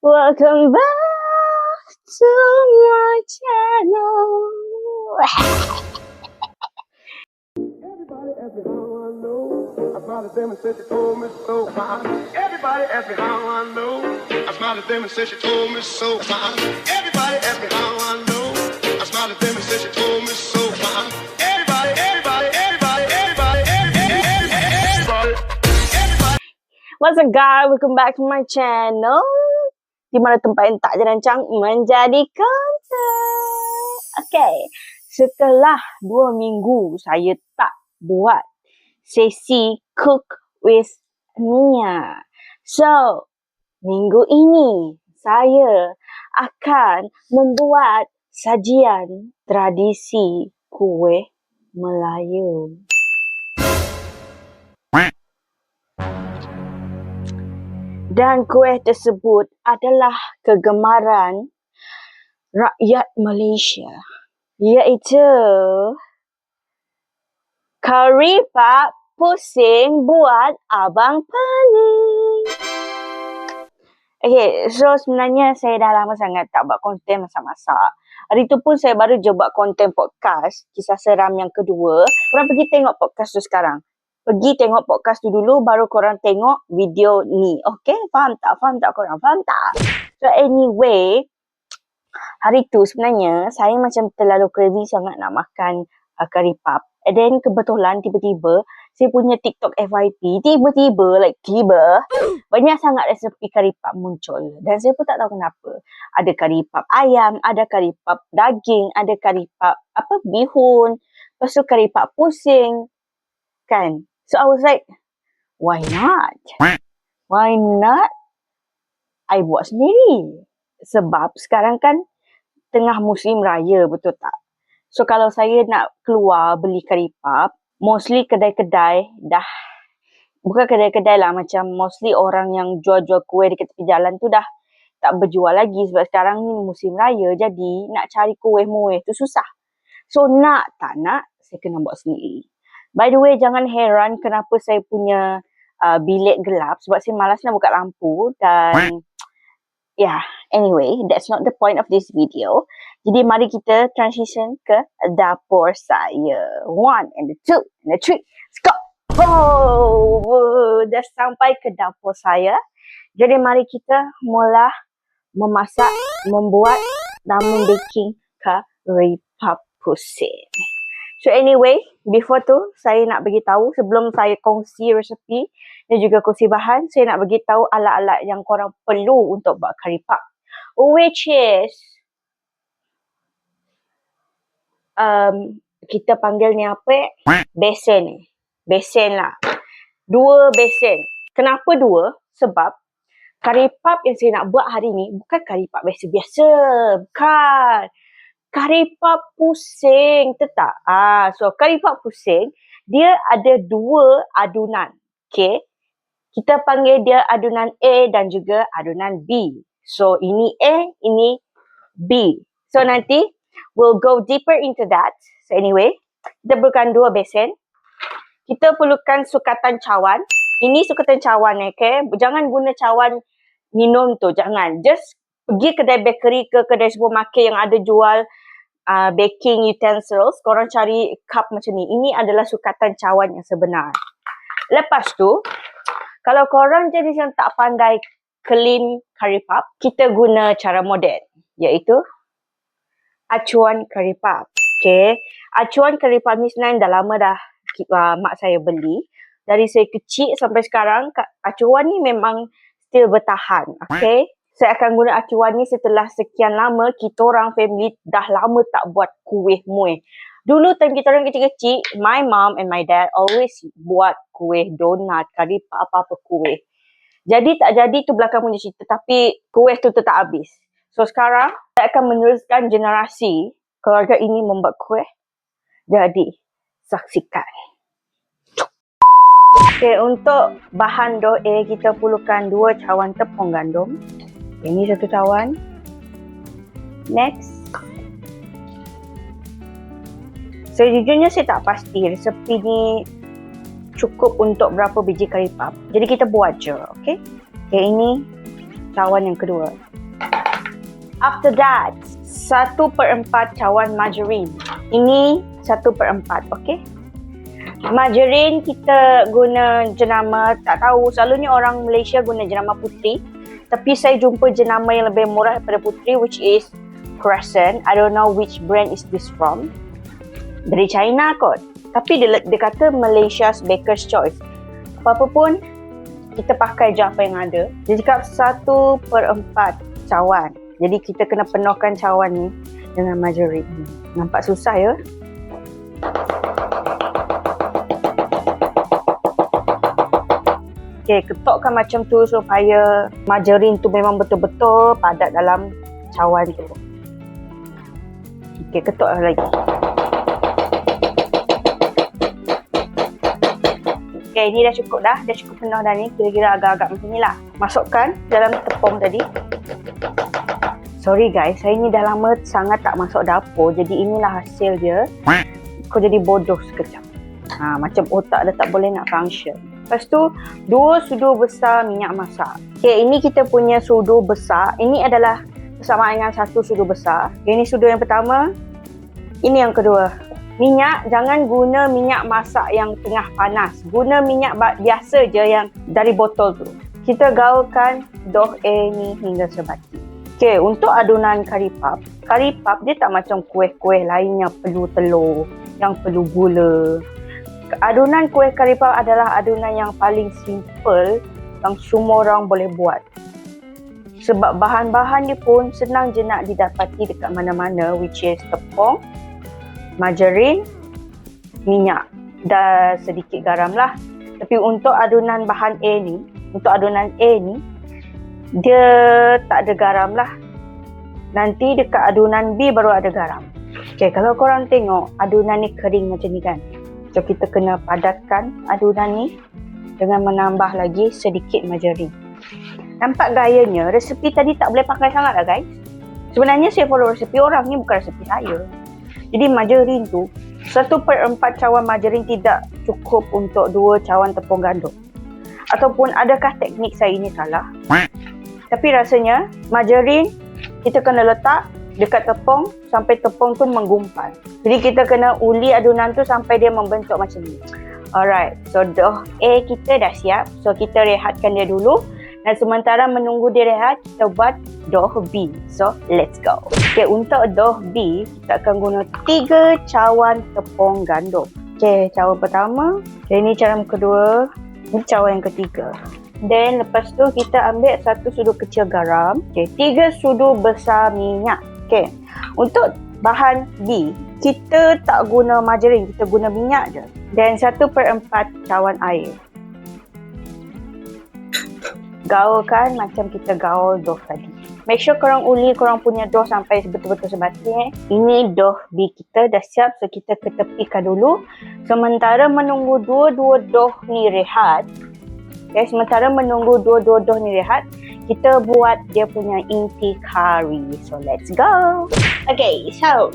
Welcome back to my channel. Everybody ask me how I know. I smiled at them and said she told me so. Everybody ask me how I know. I smiled at them and said she told me so. Everybody ask me how I know. I smiled at them and said she told me so. Everybody. What's up guys, welcome back to my channel, di mana tempat yang tak dirancang menjadi content. Okay, setelah 2 minggu saya tak buat sesi cook with Nia. So, minggu ini saya akan membuat sajian tradisi kuih Melayu. Dan kuih tersebut adalah kegemaran rakyat Malaysia, iaitu kari pap pusing buat Abang Pening. Okay, so sebenarnya saya dah lama sangat tak buat konten masak-masak. Hari tu pun saya baru je buat konten podcast, kisah seram yang kedua. Korang pergi tengok podcast tu sekarang. Pergi tengok podcast tu dulu, baru korang tengok video ni. Okay, faham tak? Faham tak korang? Faham tak? So anyway, hari tu sebenarnya saya macam terlalu craving sangat nak makan curry puff. And then kebetulan tiba-tiba saya punya TikTok FYP, tiba-tiba banyak sangat resepi curry puff muncul. Dan saya pun tak tahu kenapa. Ada curry puff ayam, ada curry puff daging, ada curry puff bihun, lepas tu curry puff pusing. Kan? So I was like, why not? Why not? I buat sendiri. Sebab sekarang kan tengah musim raya, betul tak? So kalau saya nak keluar beli curry puff, mostly kedai-kedai dah, bukan kedai-kedai lah, macam mostly orang yang jual-jual kuih dekat tepi jalan tu dah tak berjual lagi. Sebab sekarang ni musim raya, jadi nak cari kuih-muih tu susah. So nak tak nak, saya kena buat sendiri. By the way, jangan heran kenapa saya punya bilik gelap, sebab saya malas nak buka lampu. Dan yeah, anyway, that's not the point of this video. Jadi mari kita transition ke dapur saya. 1 and 2 and 3. Let's go! Oh, dah sampai ke dapur saya. Jadi mari kita mula memasak, membuat dan membaking curry puff pusing. So anyway, before tu saya nak bagi tahu, sebelum saya kongsi resepi dan juga kongsi bahan, saya nak bagi tahu alat-alat yang korang perlu untuk buat curry puff. Which is kita panggil ni apa? Besen ni. Besen lah. 2 besen. Kenapa 2? Sebab curry puff yang saya nak buat hari ni bukan curry puff biasa-biasa. Bukan. Curry puff pusing, tak? So curry puff pusing, dia ada 2 adunan. Okay. Kita panggil dia adunan A dan juga adunan B. So ini A, ini B. So nanti we'll go deeper into that. So anyway, kita perlukan 2 besen. Kita perlukan sukatan cawan. Ini sukatan cawan, okay? Jangan guna cawan minum tu, jangan. Just pergi kedai bakery ke kedai supermarket yang ada jual baking utensils, korang cari cup macam ni. Ini adalah sukatan cawan yang sebenar. Lepas tu, kalau korang jenis yang tak pandai clean curry puff, kita guna cara moden, iaitu acuan curry puff. Okay, acuan curry puff ni sebenarnya dah lama dah mak saya beli. Dari saya kecil sampai sekarang, acuan ni memang still bertahan. Okay, saya akan guna acuan ni setelah sekian lama kita orang family dah lama tak buat kuih muih. Dulu time kita orang kecil-kecil, my mom and my dad always buat kuih donat, curry puff, apa-apa kuih. Jadi tak jadi tu belakang punya cerita, tapi kuih tu tetap habis. So sekarang saya akan meneruskan generasi keluarga ini membuat kuih. Jadi saksikan. Okay, untuk bahan dough kita perlukan 2 cawan tepung gandum. Ini 1 cawan. Next. Sejujurnya saya tak pasti resepi ni cukup untuk berapa biji curry puff. Jadi kita buat je, okay? Okay, ini cawan yang kedua. After that, 1/4 cawan margarine. Ini 1/4, okey? Margarine kita guna jenama, tak tahu, selalunya orang Malaysia guna jenama putri. Tapi saya jumpa jenama yang lebih murah daripada putri, which is Crescent. I don't know which brand is this from. Dari China kot. Tapi dia kata Malaysia's Baker's Choice. Apa-apa pun, kita pakai je apa yang ada. Dia cakap 1/4 cawan. Jadi kita kena penuhkan cawan ni dengan margarine ni. Nampak susah ya? Okay, ketokkan macam tu supaya margarine tu memang betul-betul padat dalam cawan tu. Okay, ketuk lagi. Okay, ni dah cukup dah. Dah cukup penuh dah ni. Kira-kira agak-agak macam ni lah. Masukkan dalam tepung tadi. Sorry guys, saya ni dah lama sangat tak masuk dapur. Jadi inilah hasil dia. Kau jadi bodoh sekejap. Macam otak dah tak boleh nak function. Lepas tu, 2 sudu besar minyak masak. Okay, ini kita punya sudu besar. Ini adalah bersamaan dengan 1 sudu besar. Okay, ini sudu yang pertama. Ini yang kedua. Minyak, jangan guna minyak masak yang tengah panas. Guna minyak biasa je yang dari botol tu. Kita gaulkan dough ni hingga sebati. Okay, untuk adunan kari puff dia tak macam kuih-kuih lain yang perlu telur, yang perlu gula. Adunan kuih kari puff adalah adunan yang paling simple yang semua orang boleh buat. Sebab bahan-bahan dia pun senang je nak didapati dekat mana-mana, which is tepung, margarine, minyak dan sedikit garam lah. Tapi untuk adunan bahan A ni, dia tak ada garam lah. Nanti dekat adunan B baru ada garam. Okay, kalau korang tengok adunan ni kering macam ni kan. So kita kena padatkan adunan ni dengan menambah lagi sedikit margarine. Nampak gayanya, resepi tadi tak boleh pakai sangat lah guys. Sebenarnya saya follow resepi orang ni, bukan resepi saya. Jadi margarine tu 1/4 cawan margarine tidak cukup untuk 2 cawan tepung gandum. Ataupun adakah teknik saya ini salah? Tapi rasanya margarine kita kena letak dekat tepung sampai tepung tu menggumpal. Jadi kita kena uli adunan tu sampai dia membentuk macam ni. Alright, so dough A kita dah siap. So kita rehatkan dia dulu. Dan sementara menunggu dia rehat, kita buat dough B. So let's go. Okay, untuk dough B, kita akan guna 3 cawan tepung gandum. Okay, cawan pertama. Okay, ini cawan kedua. Ini cawan yang ketiga. Then lepas tu kita ambil 1 sudu kecil garam. Okay, 3 sudu besar minyak. Okay, untuk bahan B, kita tak guna margarine, kita guna minyak je. Dan 1/4 cawan air. Gaulkan macam kita gaul dough tadi. Make sure korang uli korang punya dough sampai betul-betul sebati. Ini dough B kita dah siap, so kita ketepikan dulu. Sementara menunggu dua-dua dough ni rehat. Okay, sementara menunggu dua-dua dough ni rehat, kita buat dia punya inti kari. So let's go. Okay, so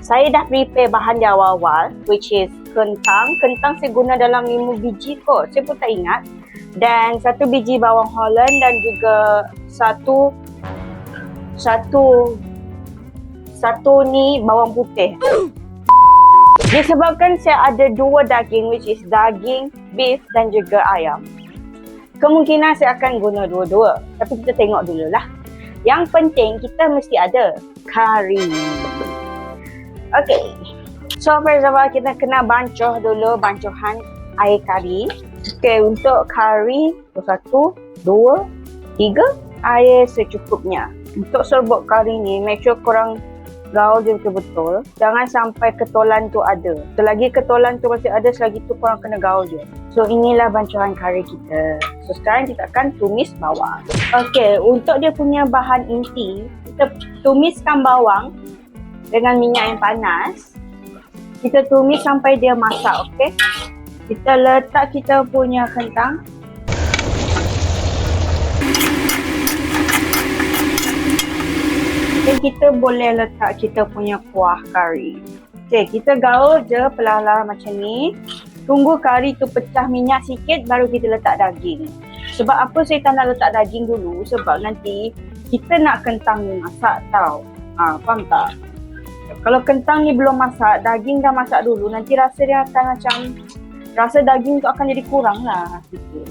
saya dah prepare bahan di awal-awal, which is kentang. Kentang saya guna dalam 5 biji kot. Saya pun tak ingat. Dan 1 biji bawang Holland dan juga satu ni bawang putih. Disebabkan saya ada 2 daging, which is daging beef dan juga ayam. Kemungkinan saya akan guna dua-dua. Tapi kita tengok dulu lah. Yang penting kita mesti ada kari. Okay. So first of all, kita kena bancuh dulu bancuhan air kari. Okay, untuk kari 1, 2, 3 air secukupnya. Untuk serbuk kari ni, make sure korang gaul je betul-betul. Jangan sampai ketolan tu ada. Selagi ketolan tu masih ada, selagi tu korang kena gaul je. So inilah bancuhan kari kita. So sekarang kita akan tumis bawang. Okay, untuk dia punya bahan inti, kita tumiskan bawang dengan minyak yang panas. Kita tumis sampai dia masak, okay? Kita letak kita punya kentang. Dan kita boleh letak kita punya kuah kari. Okay, kita gaul je perlahan-lahan macam ni. Tunggu kari tu pecah minyak sikit, baru kita letak daging. Sebab apa saya tak nak letak daging dulu? Sebab nanti kita nak kentang ni masak tau. Faham tak? Kalau kentang ni belum masak, daging dah masak dulu, nanti rasa dia akan macam, rasa daging tu akan jadi kurang lah sikit.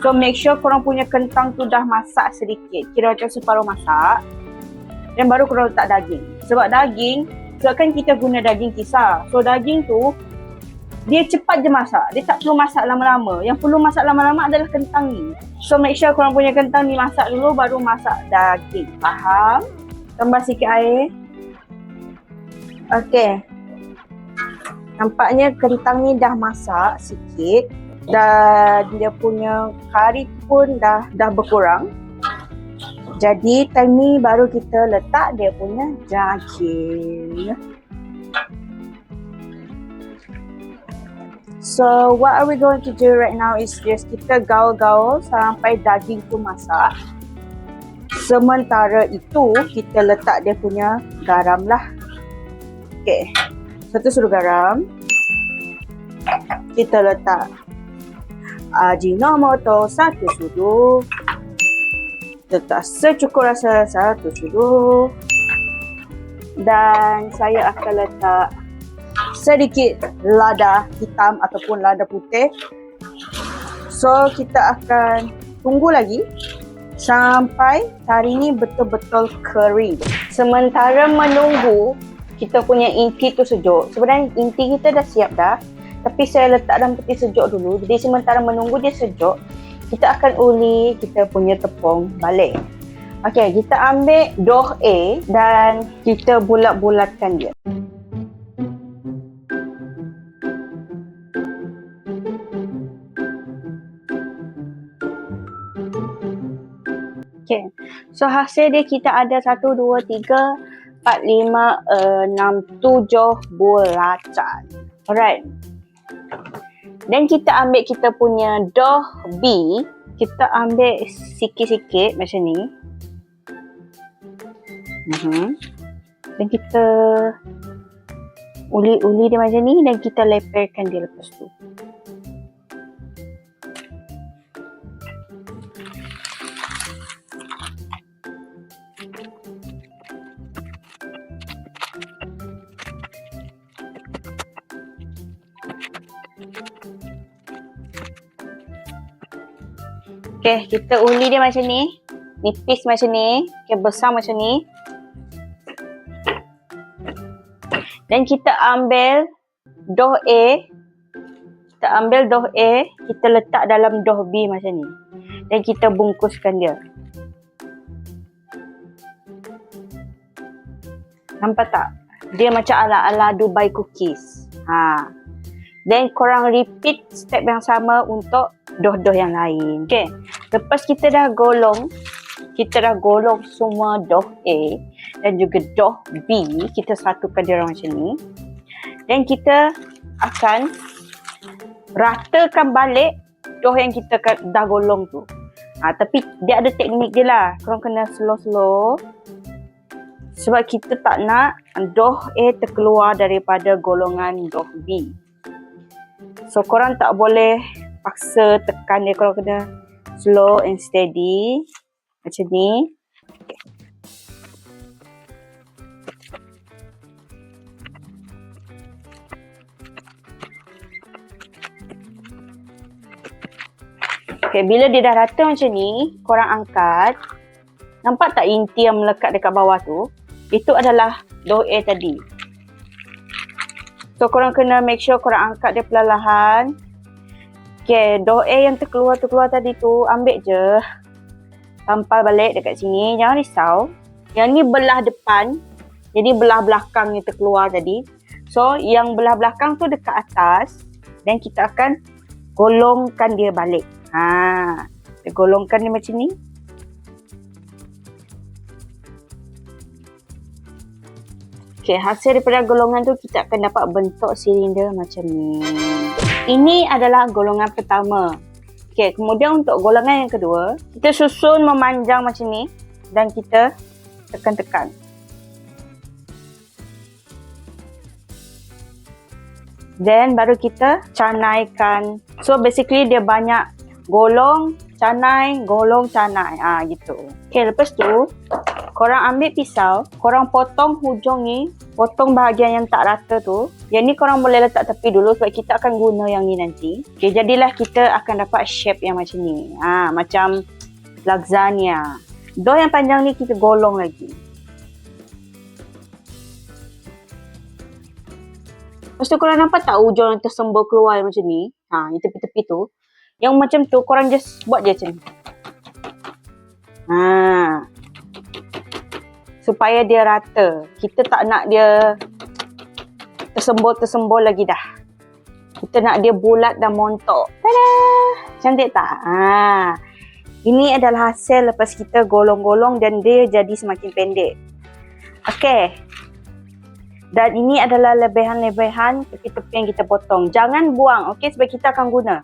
So make sure korang punya kentang tu dah masak sedikit, kira macam separuh masak. Dan baru korang letak daging. Sebab daging, sebabkan kita guna daging kisar. So daging tu, dia cepat je masak. Dia tak perlu masak lama-lama. Yang perlu masak lama-lama adalah kentang ni. So make sure korang punya kentang ni masak dulu, baru masak daging. Faham? Tambah sikit air. Okay. Nampaknya kentang ni dah masak sikit. Dan dia punya kari pun dah berkurang. Jadi time ni baru kita letak dia punya daging. So what are we going to do right now is just kita gaul-gaul sampai daging tu masak. Sementara itu kita letak dia punya garam lah. Okay, satu sudu garam. Kita letak Ajinomoto satu sudu. Letak secukup rasa satu sudu. Dan saya akan letak sedikit lada hitam ataupun lada putih. So kita akan tunggu lagi sampai kari ni betul-betul kering. Sementara menunggu kita punya inti tu sejuk. Sebenarnya inti kita dah siap dah, tapi saya letak dalam peti sejuk dulu. Jadi sementara menunggu dia sejuk, kita akan uli kita punya tepung balik. Okey, kita ambil dough A dan kita bulat-bulatkan dia. Okay. So hasil dia kita ada 1, 2, 3, 4, 5, 6, 7 bulatan. Alright. Dan kita ambil kita punya dough B. Kita ambil sikit-sikit macam ni. Dan kita uli-uli dia macam ni dan kita leperkan dia lepas tu. Okay, kita uli dia macam ni. Nipis macam ni. Okay, besar macam ni. Dan kita ambil dough A. Kita ambil dough A. Kita letak dalam dough B macam ni. Dan kita bungkuskan dia. Nampak tak? Dia macam ala-ala Dubai cookies. Then korang repeat step yang sama untuk dough-dough yang lain. Okay. Lepas kita dah golong semua dough A dan juga dough B, kita satukan dia macam ni. Dan kita akan ratakan balik dough yang kita dah golong tu. Tapi dia ada teknik dia lah. Korang kena slow-slow. Sebab kita tak nak dough A terkeluar daripada golongan dough B. So korang tak boleh paksa tekan dia, korang kena slow and steady macam ni. Okay, bila dia dah rata macam ni, korang angkat. Nampak tak inti yang melekat dekat bawah tu? Itu adalah dough A tadi. So korang kena make sure korang angkat dia perlahan. Okay, dough A yang terkeluar tadi tu, ambil je. Tampal balik dekat sini, jangan risau. Yang ni belah depan, jadi belah belakang yang terkeluar tadi. So yang belah belakang tu dekat atas. Dan kita akan golongkan dia balik. Kita golongkan dia macam ni. Okay, hasil daripada golongan tu kita akan dapat bentuk silinder macam ni. Ini adalah golongan pertama. Okay, kemudian untuk golongan yang kedua, kita susun memanjang macam ni dan kita tekan-tekan. Then baru kita canaikan. So basically dia banyak golong, canai, golong canai. Gitu. Okay, lepas tu, korang ambil pisau, korang potong hujung ni, potong bahagian yang tak rata tu. Yang ni korang boleh letak tepi dulu sebab kita akan guna yang ni nanti. Okay, jadilah kita akan dapat shape yang macam ni. Macam lasagna. Dough yang panjang ni kita golong lagi. Lepas tu korang nampak tak hujung yang tersembur keluar macam ni? Yang tepi-tepi tu. Yang macam tu korang just buat je macam ni. Supaya dia rata. Kita tak nak dia tersembur-tersembur lagi dah. Kita nak dia bulat dan montok. Tada! Cantik tak? Ini adalah hasil lepas kita golong-golong dan dia jadi semakin pendek. Okey. Dan ini adalah lebihan-lebihan tepi-tepi yang kita potong. Jangan buang, okey, sebab kita akan guna.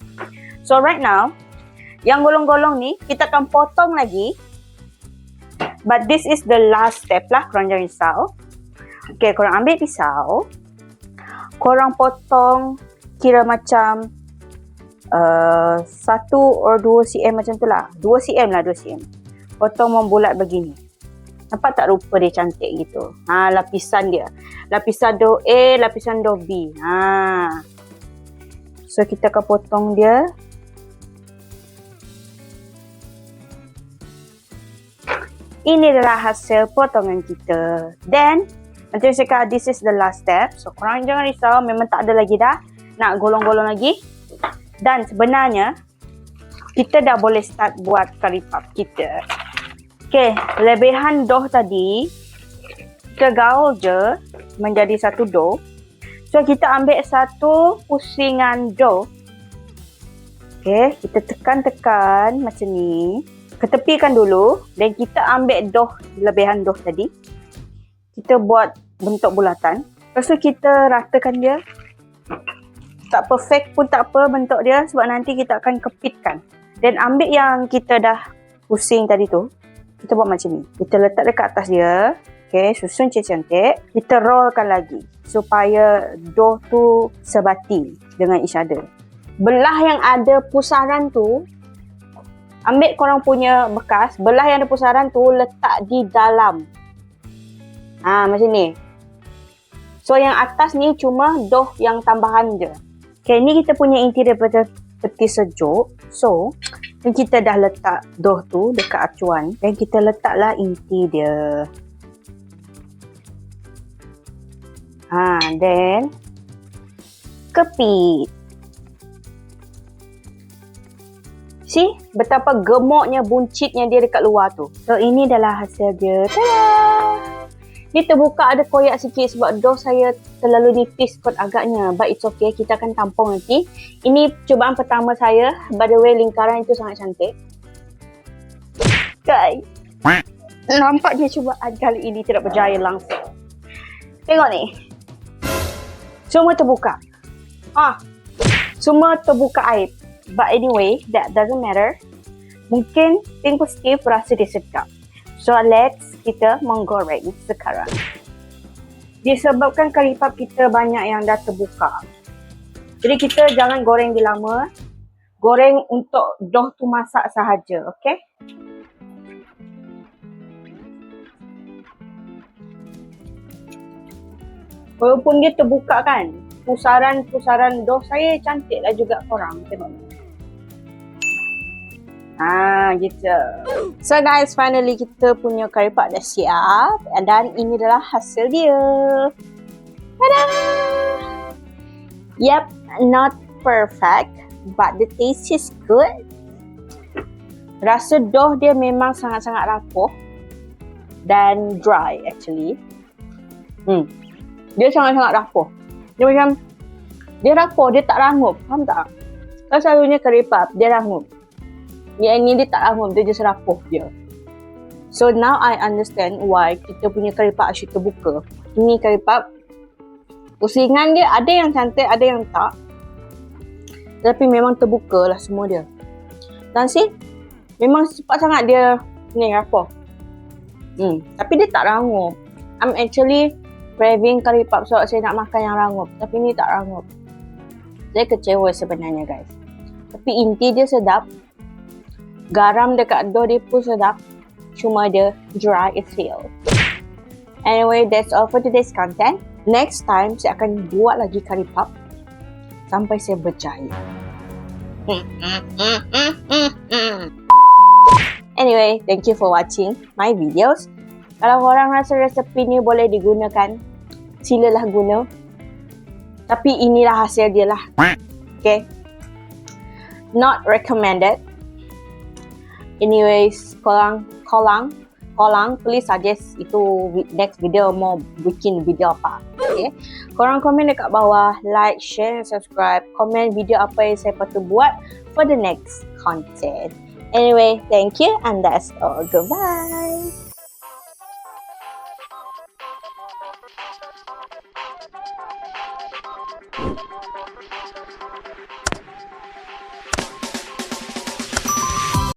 So right now, yang golong-golong ni kita akan potong lagi. But this is the last step lah, korang jangan risau. Okey, korang ambil pisau. Korang potong kira macam 1 or 2 cm macam tu lah. 2 cm lah, 2 cm. Potong membulat begini. Nampak tak rupa dia cantik gitu? Lapisan dia. Lapisan dough A, lapisan dough B. So, kita akan potong dia. Ini adalah hasil potongan kita. Then, macam saya cakap, this is the last step. So, korang jangan risau. Memang tak ada lagi dah. Nak golong-golong lagi. Dan sebenarnya, kita dah boleh start buat curry puff kita. Okay, lebihan dough tadi, kita gaul je menjadi satu dough. So, kita ambil satu pusingan dough. Okay, kita tekan-tekan macam ni. Ketepikan dulu. Dan kita ambil dough, lebihan dough tadi. Kita buat bentuk bulatan. Lepas tu, kita ratakan dia. Tak perfect pun tak apa bentuk dia sebab nanti kita akan kepitkan. Dan ambil yang kita dah pusing tadi tu. Kita buat macam ni. Kita letak dekat atas dia. Okay, susun cantik. Kita rollkan lagi. Supaya dough tu sebati dengan each other. Belah yang ada pusaran tu, ambil korang punya bekas. Belah yang ada pusaran tu, letak di dalam. Macam ni. So, yang atas ni cuma dough yang tambahan je. Okay, ni kita punya inti daripada peti sejuk. So, dan kita dah letak dough tu dekat acuan dan kita letaklah inti dia. Then kepit. See? Betapa gemuknya buncitnya dia dekat luar tu. So, ini adalah hasil dia. Tada! Dia terbuka ada koyak sikit sebab dough saya terlalu nipis kot agaknya. But it's okay, kita akan tampung nanti. Ini cubaan pertama saya. By the way, lingkaran itu sangat cantik. Guys, nampaknya cubaan kali ini tidak berjaya langsung. Tengok ni. Semua terbuka. Semua terbuka aib. But anyway, that doesn't matter. Mungkin Tengku Steve rasa dia sedap. So, let's kita menggoreng sekarang. Disebabkan curry puff kita banyak yang dah terbuka. Jadi, kita jangan goreng dia lama. Goreng untuk dough tu masak sahaja, okay? Walaupun dia terbuka kan, pusaran-pusaran dough saya cantiklah juga korang. Tengok ni. Gitu. So guys, finally kita punya curry puff dah siap. Dan ini adalah hasil dia. Tada! Yep, not perfect, but the taste is good. Rasa dough dia memang sangat-sangat rapuh dan dry actually. Dia sangat-sangat rapuh. Dia macam, dia rapuh, dia tak rangup. Faham tak? Kalau selalunya curry puff, dia rangup. Yang ini dia tak rangup, dia just rapuh dia. So now I understand why kita punya curry puff asyik terbuka. Ini curry puff, pusingan dia ada yang cantik, ada yang tak. Tapi memang terbuka lah semua dia. Dan see, memang cepat sangat dia ni rapuh. Tapi dia tak rangup. I'm actually craving curry puff sebab saya nak makan yang rangup. Tapi ni tak rangup. Saya kecewa sebenarnya guys. Tapi inti dia sedap. Garam dekat dough dia pun sedap. Cuma dia dry is real. Anyway, that's all for today's content. Next time, saya akan buat lagi curry puff sampai saya berjaya. Anyway, thank you for watching my videos. Kalau korang rasa resepi ni boleh digunakan, silalah guna. Tapi inilah hasil dia lah. Okay? Not recommended. Anyways, korang please suggest itu next video mau bikin video apa. Okay? Korang komen dekat bawah, like, share, subscribe, komen video apa yang saya patut buat for the next content. Anyway, thank you and that's all. Goodbye.